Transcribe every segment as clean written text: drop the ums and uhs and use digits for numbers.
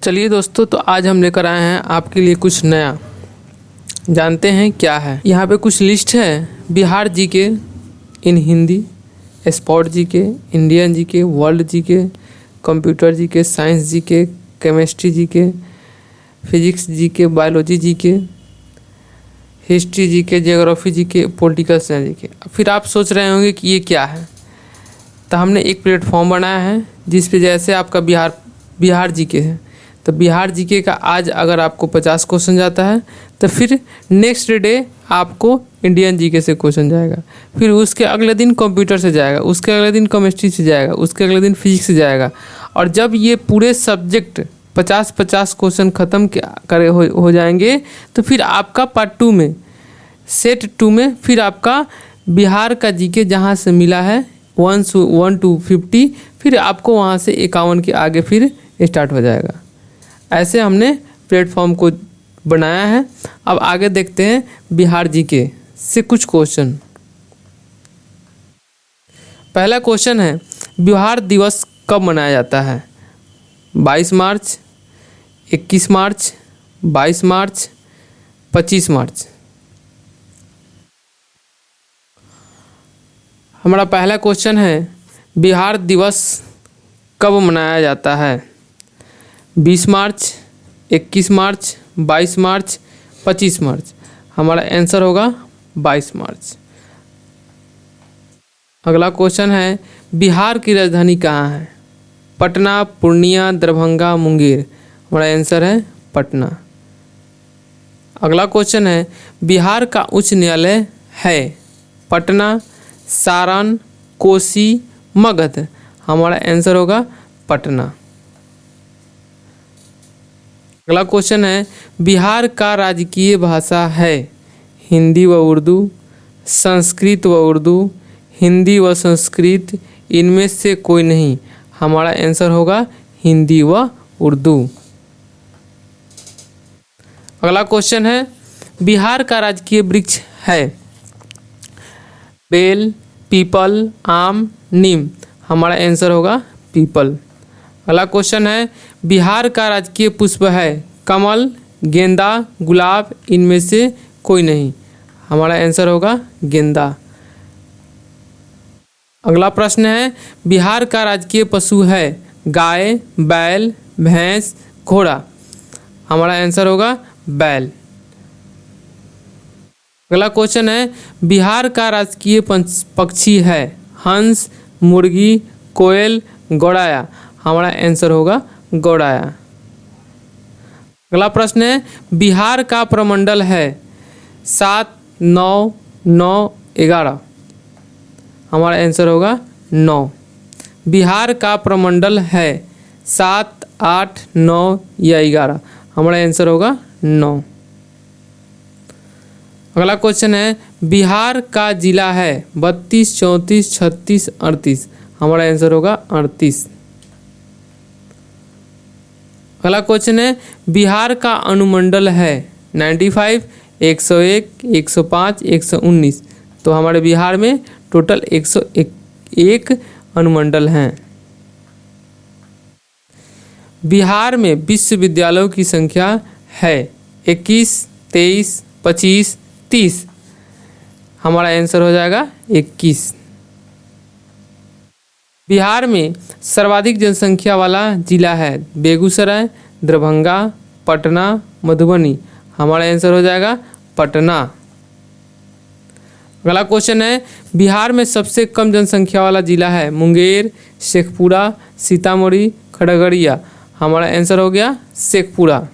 चलिए दोस्तों, तो आज हम लेकर आए हैं आपके लिए कुछ नया। जानते हैं क्या है। यहाँ पे कुछ लिस्ट है Bihar GK in Hindi, sport GK, Indian GK, world GK, computer GK, science GK, chemistry GK, physics GK, biology GK, history GK, geography GK, political science GK. फिर आप सोच रहे होंगे कि ये क्या है। तो हमने एक प्लेटफॉर्म बनाया है जिस पे जैसे आपका बिहार जीके है, तो बिहार जीके का आज अगर आपको 50 क्वेश्चन जाता है तो फिर नेक्स्ट डे आपको इंडियन जीके से क्वेश्चन जाएगा, फिर उसके अगले दिन कंप्यूटर से जाएगा, उसके अगले दिन केमिस्ट्री से जाएगा, उसके अगले दिन फिजिक्स से जाएगा। और जब ये पूरे सब्जेक्ट 50-50 क्वेश्चन ख़त्म करे हो जाएंगे तो फिर आपका पार्ट 2 में सेट 2 में फिर आपका बिहार का जीके जहाँ से मिला है 1 to 50, फिर आपको वहाँ से 51 के आगे फिर स्टार्ट हो जाएगा। ऐसे हमने प्लेटफॉर्म को बनाया है। अब आगे देखते हैं बिहार जीके से कुछ क्वेश्चन। पहला क्वेश्चन है, बिहार दिवस कब मनाया जाता है? 22 मार्च, 21 मार्च, 22 मार्च, 25 मार्च। हमारा पहला क्वेश्चन है, बिहार दिवस कब मनाया जाता है? 20 मार्च, 21 मार्च, 22 मार्च, 25 मार्च। हमारा आंसर होगा 22 मार्च। अगला क्वेश्चन है, बिहार की राजधानी कहाँ है? पटना, पूर्णिया, दरभंगा, मुंगेर। हमारा आंसर है पटना। अगला क्वेश्चन है, बिहार का उच्च न्यायालय है? पटना, सारण, कोसी, मगध। हमारा आंसर होगा पटना। अगला क्वेश्चन है, बिहार का राजकीय भाषा है? हिंदी व उर्दू, संस्कृत व उर्दू, हिंदी व संस्कृत, इनमें से कोई नहीं। हमारा आंसर होगा हिंदी व उर्दू। अगला क्वेश्चन है, बिहार का राजकीय वृक्ष है? बेल, पीपल, आम, नीम। हमारा आंसर होगा पीपल। अगला क्वेश्चन है, बिहार का राजकीय पुष्प है? कमल, गेंदा, गुलाब, इनमें से कोई नहीं। हमारा आंसर होगा गेंदा। अगला प्रश्न है, बिहार का राजकीय पशु है? गाय, बैल, भैंस, घोड़ा। हमारा आंसर होगा बैल। अगला क्वेश्चन है, बिहार का राजकीय पक्षी है? हंस, मुर्गी, कोयल, गौड़ाया। हमारा आंसर होगा गौड़ाया। अगला प्रश्न है, बिहार का प्रमंडल है? 7, 9, 9, 11। हमारा आंसर होगा 9। बिहार का प्रमंडल है 7, 8, 9 या 11। हमारा आंसर होगा 9। अगला क्वेश्चन है, बिहार का जिला है? 32, 34, 36, 38। हमारा आंसर होगा 38। अगला क्वेश्चन है, बिहार का अनुमंडल है? 95, 101, 105, 119। तो हमारे बिहार में टोटल 101 अनुमंडल हैं। बिहार में विश्वविद्यालयों की संख्या है? 21, 23, 25, 30। हमारा आंसर हो जाएगा 21। बिहार में सर्वाधिक जनसंख्या वाला जिला है? बेगूसराय, दरभंगा, पटना, मधुबनी। हमारा आंसर हो जाएगा पटना। अगला क्वेश्चन है, बिहार में सबसे कम जनसंख्या वाला जिला है? मुंगेर, शेखपुरा, सीतामढ़ी, खगड़िया। हमारा आंसर हो गया शेखपुरा।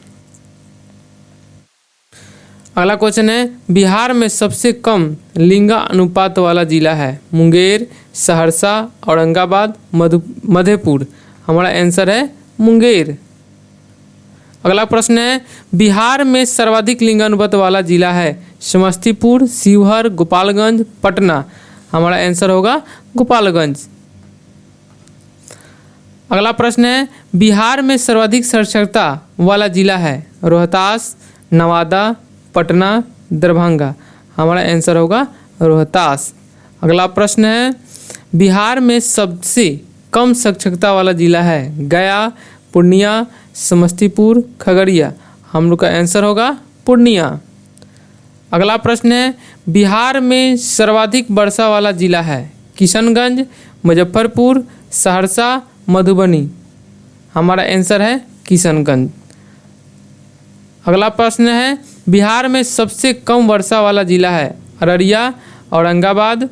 अगला क्वेश्चन है, बिहार में सबसे कम लिंग अनुपात वाला जिला है? मुंगेर, सहरसा, औरंगाबाद, मधेपुर। हमारा आंसर है मुंगेर। अगला प्रश्न है, बिहार में सर्वाधिक लिंग अनुपात वाला जिला है? समस्तीपुर, शिवहर, गोपालगंज, पटना। हमारा आंसर होगा गोपालगंज। अगला प्रश्न है, बिहार में सर्वाधिक साक्षरता वाला जिला है? रोहतास, नवादा, पटना, दरभंगा। हमारा आंसर होगा रोहतास। अगला प्रश्न है, बिहार में सबसे कम साक्षरता वाला जिला है? गया, पूर्णिया, समस्तीपुर, खगड़िया। हम लोग का आंसर होगा पूर्णिया। अगला प्रश्न है, बिहार में सर्वाधिक वर्षा वाला जिला है? किशनगंज, मुजफ्फरपुर, सहरसा, मधुबनी। हमारा आंसर है किशनगंज। अगला प्रश्न है, बिहार में सबसे कम वर्षा वाला जिला है? अररिया, औरंगाबाद,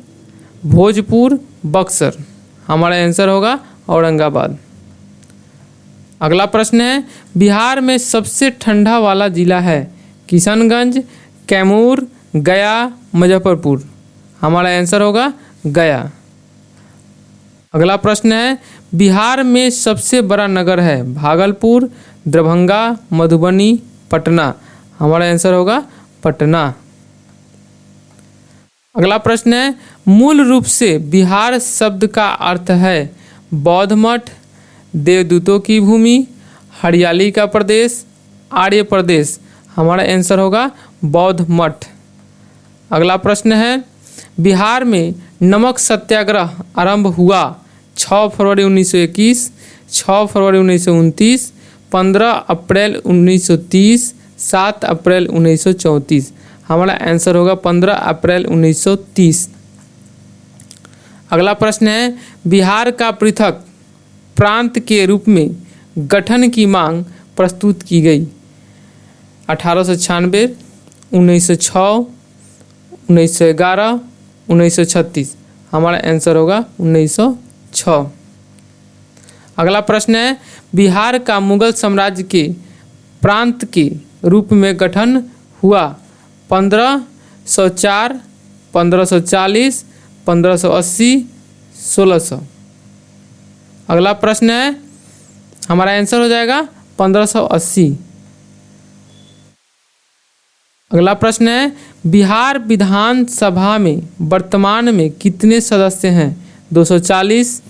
भोजपुर, बक्सर। हमारा आंसर होगा औरंगाबाद। अगला प्रश्न है, बिहार में सबसे ठंडा वाला जिला है? किशनगंज, कैमूर, गया, मुजफ्फरपुर। हमारा आंसर होगा गया। अगला प्रश्न है, बिहार में सबसे बड़ा नगर है? भागलपुर, दरभंगा, मधुबनी, पटना। हमारा आंसर होगा पटना। अगला प्रश्न है, मूल रूप से बिहार शब्द का अर्थ है? बौद्ध मठ, देवदूतों की भूमि, हरियाली का प्रदेश, आर्य प्रदेश। हमारा आंसर होगा बौद्ध मठ। अगला प्रश्न है, बिहार में नमक सत्याग्रह आरंभ हुआ 6 फरवरी 1921, 6 फरवरी 1929, 15 अप्रैल 1930, 7 अप्रैल 1934। हमारा आंसर होगा 15 अप्रैल 1930। अगला प्रश्न है, बिहार का पृथक प्रांत के रूप में गठन की मांग प्रस्तुत की गई? 1896, 1906, 1911, 1936। हमारा आंसर होगा 1906। अगला प्रश्न है, बिहार का मुगल साम्राज्य के प्रांत के रूप में गठन हुआ 1504, 1540, 1580, 1600। अगला प्रश्न है, हमारा आंसर हो जाएगा 1580। अगला प्रश्न है, बिहार विधानसभा में वर्तमान में कितने सदस्य हैं? 240,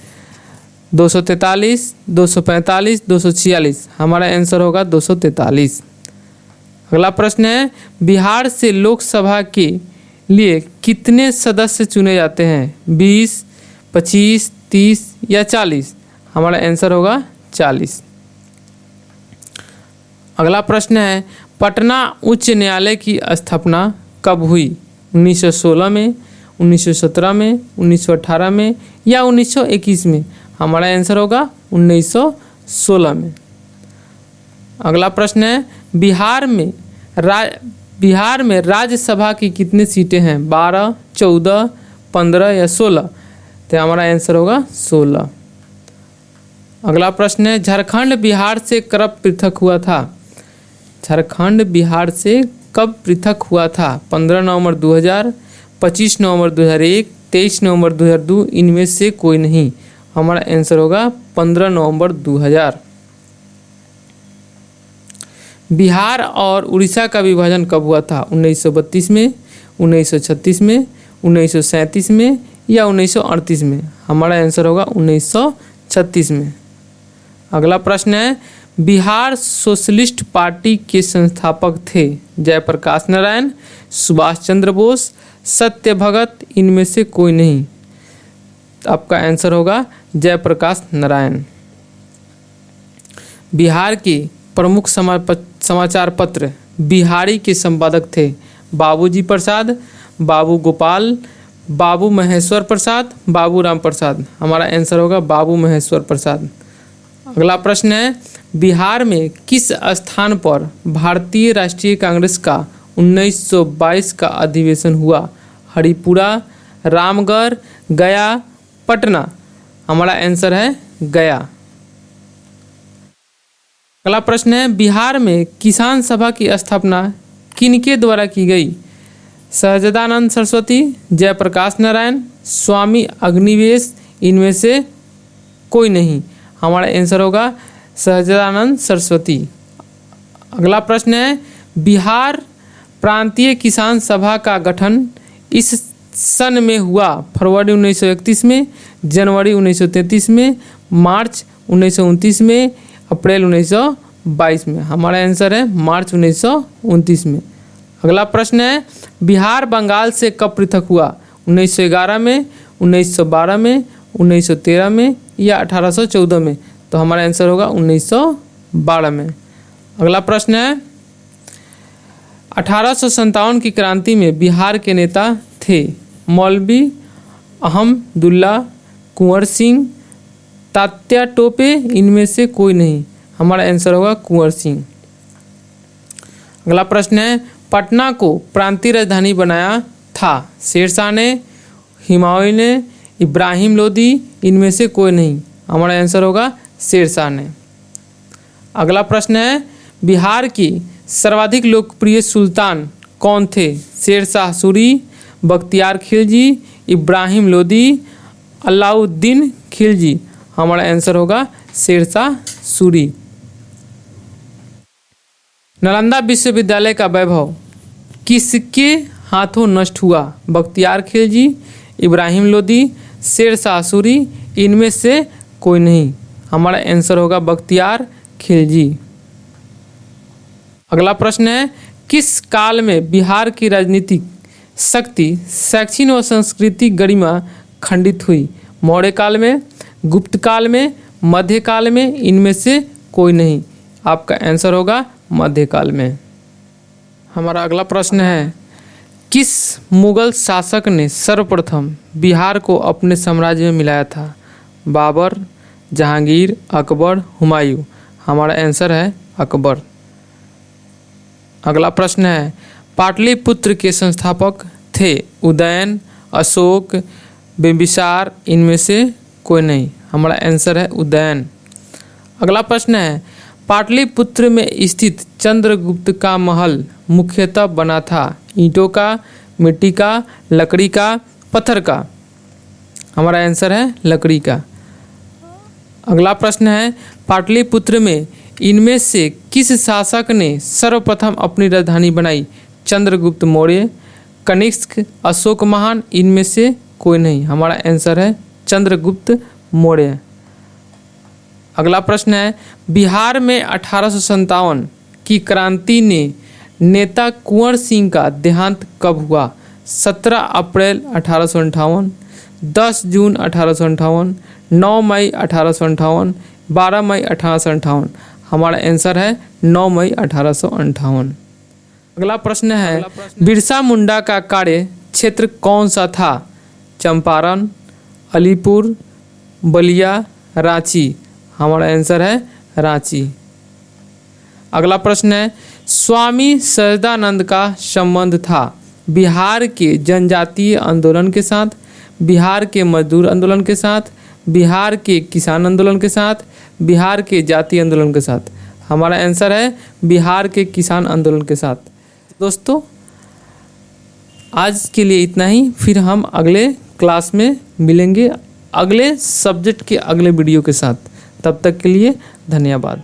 243, 245, 246। हमारा आंसर होगा 243। अगला प्रश्न है, बिहार से लोकसभा के लिए कितने सदस्य चुने जाते हैं? 20, 25, 30 या 40। हमारा आंसर होगा 40। अगला प्रश्न है, पटना उच्च न्यायालय की स्थापना कब हुई? 1916 में, 1917 में, 1918 में या 1921 में? हमारा आंसर होगा 1916 में। अगला प्रश्न है, बिहार में राज्यसभा की कितनी सीटें हैं? 12, 14, 15 या 16? तो हमारा आंसर होगा 16। अगला प्रश्न है, झारखंड बिहार से कब पृथक हुआ था? झारखंड बिहार से कब पृथक हुआ था? 15 नवंबर 2000, 25 नवंबर 2001, 23 नवंबर 2002, इनमें से कोई नहीं। हमारा आंसर होगा 15 नवंबर 2000। बिहार और उड़ीसा का विभाजन कब हुआ था? 1932 में, 1936 में, 1937 में या 1938 में? हमारा आंसर होगा 1936 में। अगला प्रश्न है, बिहार सोशलिस्ट पार्टी के संस्थापक थे? जयप्रकाश नारायण, सुभाष चंद्र बोस, सत्य भगत, इनमें से कोई नहीं। आपका आंसर होगा जयप्रकाश नारायण। बिहार के प्रमुख समाचार पत्र बिहारी के संपादक थे? बाबूजी प्रसाद, बाबू गोपाल, बाबू महेश्वर प्रसाद, बाबू राम प्रसाद। हमारा आंसर होगा बाबू महेश्वर प्रसाद। अगला प्रश्न है, बिहार में किस स्थान पर भारतीय राष्ट्रीय कांग्रेस का 1922 का अधिवेशन हुआ? हरिपुरा, रामगढ़, गया, पटना। हमारा आंसर है गया। अगला प्रश्न है, बिहार में किसान सभा की स्थापना किनके द्वारा की गई? सहजानंद सरस्वती, जयप्रकाश नारायण, स्वामी अग्निवेश, इनमें से कोई नहीं। हमारा आंसर होगा सहजानंद सरस्वती। अगला प्रश्न है, बिहार प्रांतीय किसान सभा का गठन इस सन में हुआ? फरवरी 1931 में, जनवरी 1933 में, मार्च 1929 में, अप्रैल 1922 में? हमारा आंसर है मार्च 1929 में। अगला प्रश्न है, बिहार बंगाल से कब पृथक हुआ? 1911 में, 1912 में, 1913 में या 1814 में? तो हमारा आंसर होगा 1913 12 में। अगला प्रश्न है 1857 की क्रांति में बिहार के नेता थे मौलवी अहमदुल्ला, कुंवर सिंह, तात्या टोपे, इनमें से कोई नहीं। हमारा आंसर होगा कुंवर सिंह। अगला प्रश्न है पटना को प्रांतीय राजधानी बनाया था शेरशाह ने, हुमायूं ने, इब्राहिम लोदी, इनमें से कोई नहीं। हमारा आंसर होगा शेरशाह ने। अगला प्रश्न है बिहार की सर्वाधिक लोकप्रिय सुल्तान कौन थे? शेरशाह सूरी, बख्तियार खिलजी, इब्राहिम लोदी, अलाउद्दीन खिलजी। हमारा आंसर होगा शेरशाह सूरी। नालंदा विश्वविद्यालय का वैभव किसके हाथों नष्ट हुआ? बख्तियार खिलजी, इब्राहिम लोदी, शेरशाह सूरी, इनमें से कोई नहीं। हमारा आंसर होगा बख्तियार खिलजी। अगला प्रश्न है किस काल में बिहार की राजनीतिक शक्ति, शैक्षिक व सांस्कृतिक गरिमा खंडित हुई? मौर्य काल में, गुप्त काल में, मध्यकाल में, इनमें से कोई नहीं। आपका आंसर होगा मध्यकाल में। हमारा अगला प्रश्न है किस मुगल शासक ने सर्वप्रथम बिहार को अपने साम्राज्य में मिलाया था? बाबर, जहांगीर, अकबर, हुमायूं। हमारा आंसर है अकबर। अगला प्रश्न है पाटलिपुत्र के संस्थापक थे उदयन, अशोक, बिंबिसार, इनमें से कोई नहीं। हमारा आंसर है उदयन। अगला प्रश्न है पाटलिपुत्र में स्थित चंद्रगुप्त का महल मुख्यतः बना था ईंटों का, मिट्टी का, लकड़ी का, पत्थर का? हमारा आंसर है लकड़ी का। अगला प्रश्न है पाटलिपुत्र में इनमें से किस शासक ने सर्वप्रथम अपनी राजधानी बनाई? चंद्रगुप्त मौर्य, कनिष्क, अशोक महान, इनमें से कोई नहीं। हमारा आंसर है चंद्रगुप्त मौर्य। अगला प्रश्न है बिहार में 1857 की क्रांति ने नेता कुंवर सिंह का देहांत कब हुआ? 17 अप्रैल 1858, 10 जून 1858, 9 मई 1858, 12 मई 1858। हमारा आंसर है 9 मई 1858। अगला प्रश्न है बिरसा मुंडा का कार्य क्षेत्र कौन सा था? चंपारण, अलीपुर, बलिया, रांची। हमारा आंसर है रांची। अगला प्रश्न है स्वामी सच्चिदानंद का संबंध था बिहार के जनजातीय आंदोलन के साथ, बिहार के मजदूर आंदोलन के साथ, बिहार के किसान आंदोलन के साथ, बिहार के जातीय आंदोलन के साथ? हमारा आंसर है बिहार के किसान आंदोलन के साथ। दोस्तों आज के लिए इतना ही, फिर हम अगले क्लास में मिलेंगे अगले सब्जेक्ट के अगले वीडियो के साथ। तब तक के लिए धन्यवाद।